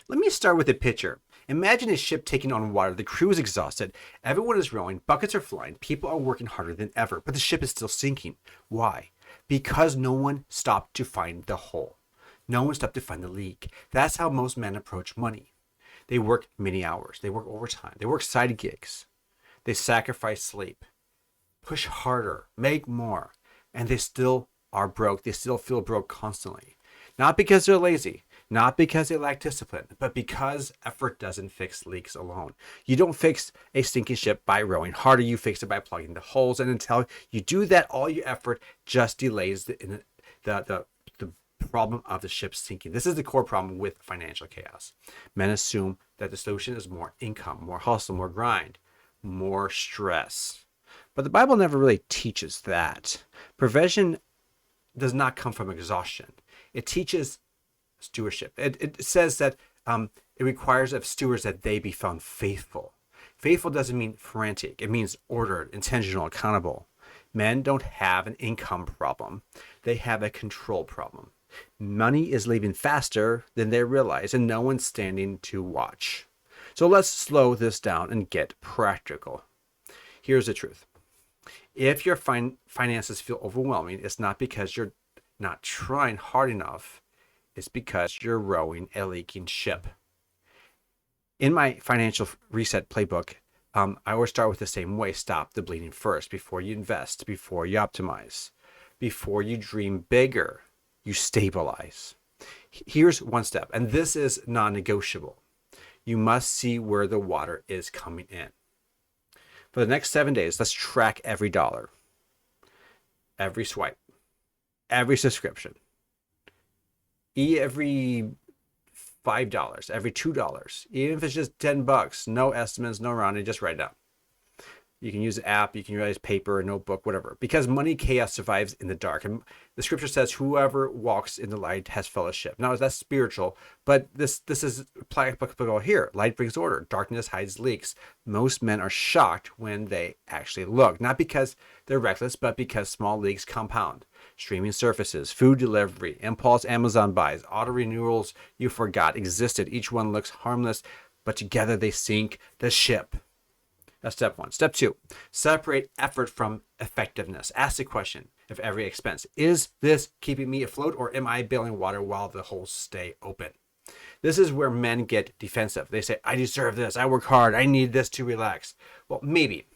Let me start with a picture. Imagine a ship taking on water. The crew is exhausted. Everyone is rowing. Buckets are flying. People are working harder than ever. But the ship is still sinking. Why? Because no one stopped to find the hole. No one stopped to find the leak. That's how most men approach money. They work many hours. They work overtime. They work side gigs. They sacrifice sleep. Push harder. Make more. And they still are broke. They still feel broke constantly. Not because they're lazy. Not because they lack discipline, but because effort doesn't fix leaks alone. You don't fix a sinking ship by rowing harder. You fix it by plugging the holes. And until you do that, all your effort just delays the problem of the ship sinking. This is the core problem with financial chaos. Men assume that the solution is more income, more hustle, more grind, more stress. But the Bible never really teaches that. Prevention does not come from exhaustion. It teaches stewardship. It says that it requires of stewards that they be found faithful. Faithful doesn't mean frantic. It means ordered, intentional, accountable. Men don't have an income problem. They have a control problem. Money is leaving faster than they realize, and no one's standing to watch. So let's slow this down and get practical. Here's the truth. If your finances feel overwhelming, it's not because you're not trying hard enough. It's because you're rowing a leaking ship. In my financial reset playbook, I always start with the same way. Stop the bleeding first before you invest, before you optimize, before you dream bigger, you stabilize. Here's one step, and this is non-negotiable. You must see where the water is coming in. For the next 7 days, let's track every dollar, every swipe, every subscription, every $5, every $2, even if it's just $10, no estimates, no rounding, just write it down. You can use an app, you can use paper, a notebook, whatever. Because money chaos survives in the dark. And the scripture says, whoever walks in the light has fellowship. Now, that's spiritual, but this is applicable here. Light brings order. Darkness hides leaks. Most men are shocked when they actually look. Not because they're reckless, but because small leaks compound. Streaming services, food delivery, impulse Amazon buys, auto renewals you forgot existed. Each one looks harmless, but together they sink the ship. That's step one. Step two, separate effort from effectiveness. Ask the question of every expense. Is this keeping me afloat, or am I bailing water while the holes stay open? This is where men get defensive. They say, I deserve this. I work hard. I need this to relax. Well, maybe.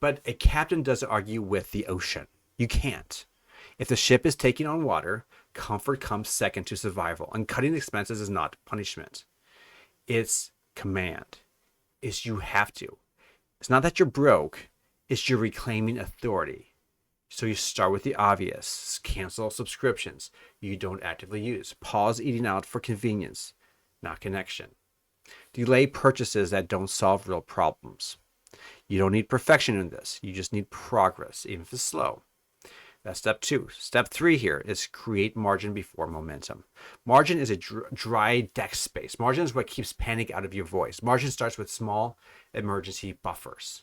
But a captain doesn't argue with the ocean. You can't. If the ship is taking on water, comfort comes second to survival. And cutting expenses is not punishment. It's command. It's you have to. It's not that you're broke, it's you're reclaiming authority. So you start with the obvious. Cancel subscriptions you don't actively use. Pause eating out for convenience, not connection. Delay purchases that don't solve real problems. You don't need perfection in this. You just need progress, even if it's slow. That's step two. Step three here is create margin before momentum. Margin is a dry deck space. Margin is what keeps panic out of your voice. Margin starts with small emergency buffers.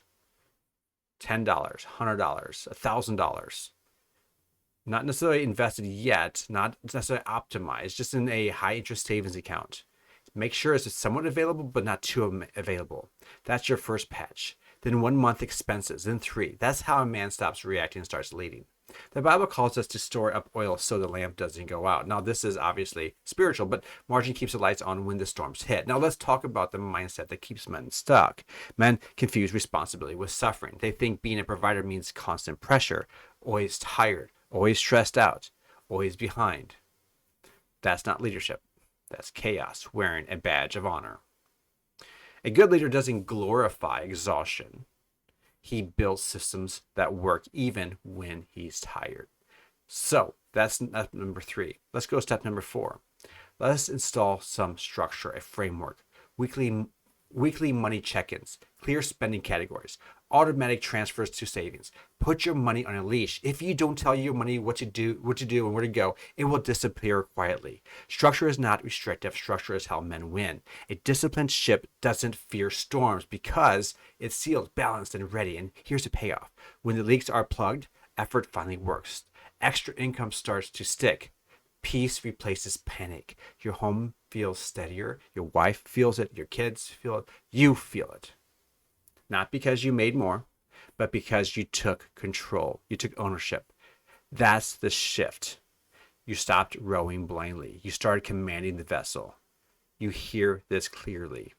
$10, $100, $1,000. Not necessarily invested yet, not necessarily optimized, just in a high interest savings account. Make sure it's somewhat available, but not too available. That's your first patch. Then 1 month expenses, then 3. That's how a man stops reacting and starts leading. The Bible calls us to store up oil so the lamp doesn't go out. Now, this is obviously spiritual, but margin keeps the lights on when the storms hit. Now, let's talk about the mindset that keeps men stuck. Men confuse responsibility with suffering. They think being a provider means constant pressure, always tired, always stressed out, always behind. That's not leadership. That's chaos wearing a badge of honor. A good leader doesn't glorify exhaustion. He builds systems that work even when he's tired. So that's step number 3. Let's go to step number 4. Let's install some structure, a framework, weekly money check-ins, clear spending categories, automatic transfers to savings. Put your money on a leash. If you don't tell your money what to do and where to go, it will disappear quietly. Structure is not restrictive. Structure is how men win. A disciplined ship doesn't fear storms because it's sealed, balanced, and ready. And here's the payoff. When the leaks are plugged, effort finally works. Extra income starts to stick. Peace replaces panic. Your home feels steadier. Your wife feels it. Your kids feel it. You feel it. Not because you made more, but because you took control. You took ownership. That's the shift. You stopped rowing blindly. You started commanding the vessel. You hear this clearly.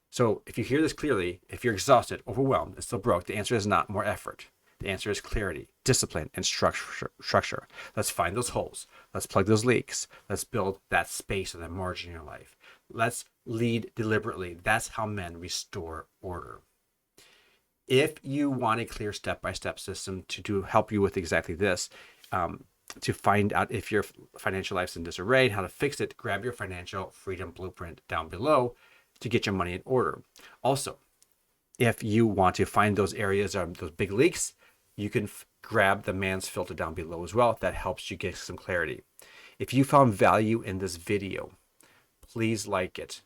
So if you hear this clearly, if you're exhausted, overwhelmed, and still broke, the answer is not more effort. The answer is clarity, discipline, and structure. Let's find those holes. Let's plug those leaks. Let's build that space or that margin in your life. Let's lead deliberately. That's how men restore order. If you want a clear step-by-step system to help you with exactly this, to find out if your financial life's in disarray and how to fix it, grab your financial freedom blueprint down below to get your money in order. Also, if you want to find those areas of those big leaks, you can grab the man's filter down below as well. That helps you get some clarity. If you found value in this video, please like it.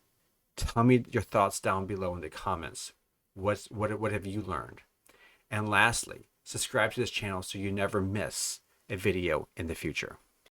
Tell me your thoughts down below in the comments. What have you learned? And lastly, subscribe to this channel so you never miss a video in the future.